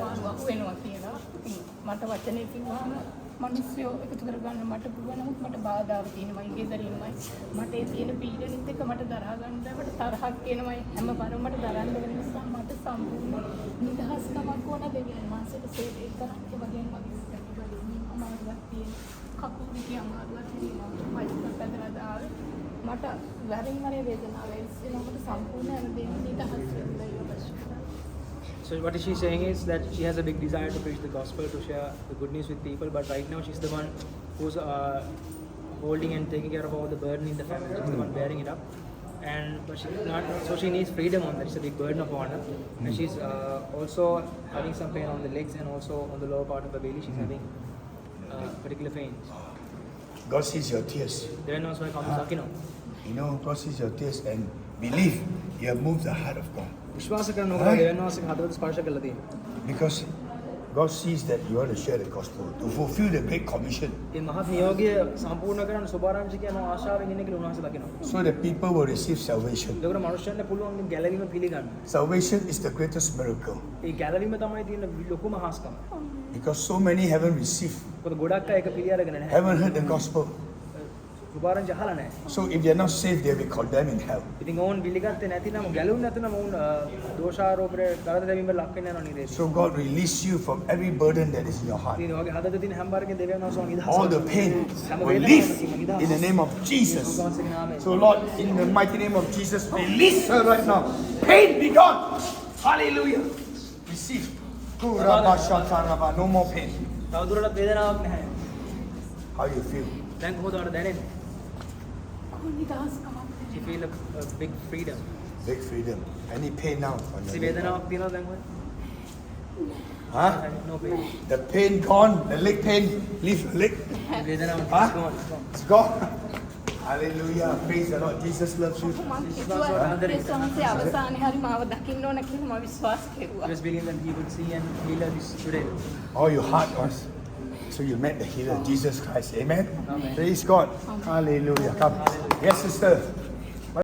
අමාරුවක් වෙනවා කියලා. ඉතින් මට වචනේ කිව්වම මිනිස්සු එකතු කරගන්න මට පුළුවන් නමුත් මට බාධාව තියෙනවා. ඊගේ දරින්මයි මට ඒ තියෙන පීඩනෙත් එක මට දරා ගන්න බැවට තරහක් එනවායි හැම පාරම මට දරන්න බැරි නිසා මට සම්පූර්ණ නිදහස්කමක් වුණා දෙවියන් වහන්සේට සේවය කරන්න වගේම මගේ උත්තරේ අමාරුවක් තියෙන කකුලේ අමාරුවක් තියෙනවා. මයිත් පැදලා දාලා මට වරින් වර වේදනාව එනවා මට සම්පූර්ණ හැම දෙයක්ම නිදහස් වෙන්න ඉවරයි. So what is she saying is that she has a big desire to preach the gospel, to share the good news with people, but right now she's the one who's holding and taking care of all the burden in the family. She's the one bearing it up, but she's not. So she needs freedom on that. It's a big burden upon her, and she's also having some pain on the legs and also on the lower part of the belly. She's having particular pains. God sees your tears. Then also I come to You know, God sees your tears and believe you have moved the heart of God. විශ්වාස කරනවා දෙවියන් වහන්සේගේ හදවත ස්පර්ශ කළා තියෙනවා. Because God sees that you want to share the gospel to fulfill the great commission. මේ මහත් නියෝගය සම්පූර්ණ කරන්න සුභාරංචි කියන ආශාවෙන් ඉන්නේ කියලා උන්වහන්සේ දකිනවා. So that people will receive salvation. ඒකට මනුෂ්‍යයන්ට පුළුවන් මේ ගැලවීම පිළිගන්න. Salvation is the greatest miracle. ඒ ගැලවීම තමයි තියෙන ලොකුම හාස්කම. Because so many haven't received, මොකද ගොඩක් අය ඒක පිළි අරගෙන නැහැ. haven't heard the gospel. සුභාරංචි අහලා නැහැ. So if they are not saved, they will be condemned in hell. ඉතින් ඕන් පිළිගත්තේ නැතිනම් ගැලුම් නැතිනම් ඕන් දෝෂාරෝපණය කරදර දැමීම ලක් වෙන්න යනවා නේද? So God release you from every burden that is in your heart. ඉතින් ඔයගේ හදවතේ තියෙන හැම බරකින් දෙවියන් වහන්සේ නිදහස් All the pain release in the name of Jesus. So Lord, in the mighty name of Jesus, release her right now. Pain be gone. Hallelujah. Receive. No more pain. තවදුරටත් වේදනාවක් නැහැ. How you feel? දැන් කොහොමද ඔයාලට දැනෙන්නේ? නිදහස්කමක් You feel a big freedom. Big freedom. Any pain now? On your leg? වේදනාවක් තියෙනවද දැන් ඔය? Huh? No pain. The pain gone. The leg pain. Leave the leg. වේදනාවක් Huh? it's gone, it's gone. It's gone. Hallelujah. Praise the Lord. Jesus loves you. මම කිව්වා ඒසොන්සේ අවසානයේ හරි මාව දකින්න ඕන කියලා මම විශ්වාස කෙරුවා. Just believe that he would see and heal us today. All your heart was. So you met the healer, Jesus Christ. Amen. Amen. Praise God. Hallelujah. Come. Yes, sister.